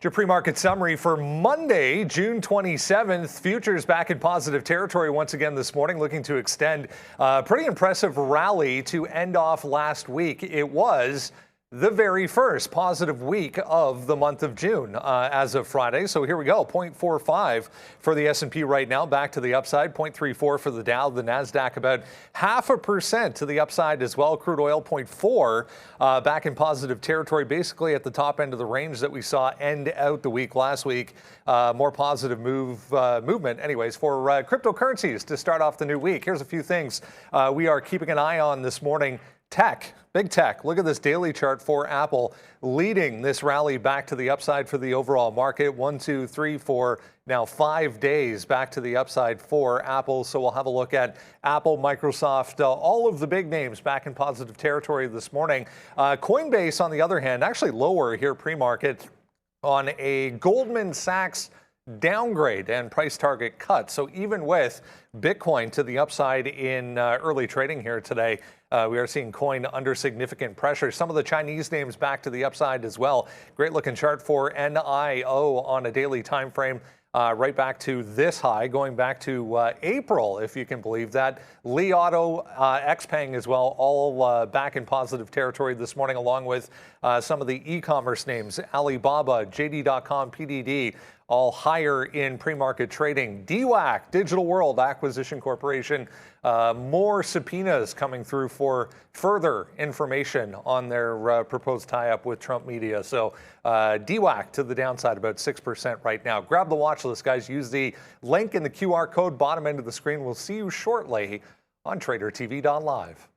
Your pre-market summary for Monday, June 27th. Futures back in positive territory once again this morning, looking to extend a pretty impressive rally to end off last week. It was the very first positive week of the month of June as of Friday. So here we go, 0.45 for the S&P right now, back to the upside, 0.34 for the Dow, the NASDAQ about 0.5% to the upside as well. Crude oil 0.4 back in positive territory, basically at the top end of the range that we saw end out the week last week. More positive movement anyways for cryptocurrencies to start off the new week. Here's a few things we are keeping an eye on this morning. Tech, big tech. Look at this daily chart for Apple leading this rally back to the upside for the overall market. 1, 2, 3, 4, now 5 days back to the upside for Apple. So we'll have a look at Apple, Microsoft, all of the big names back in positive territory this morning. Coinbase, on the other hand, actually lower here pre-market on a Goldman Sachs downgrade and price target cut. So even with Bitcoin to the upside in early trading here today, we are seeing coin under significant pressure. Some of the Chinese names back to the upside as well. Great looking chart for NIO on a daily time frame. Right back to this high, going back to April, if you can believe that. Li Auto, Xpeng as well, all back in positive territory this morning, along with some of the e-commerce names, Alibaba, JD.com, PDD, all higher in pre-market trading. DWAC, Digital World Acquisition Corporation, more subpoenas coming through for further information on their proposed tie-up with Trump media. So DWAC to the downside about 6% right now. Grab the watch list, guys. Use the link in the QR code bottom end of the screen. We'll see you shortly on TraderTV.Live.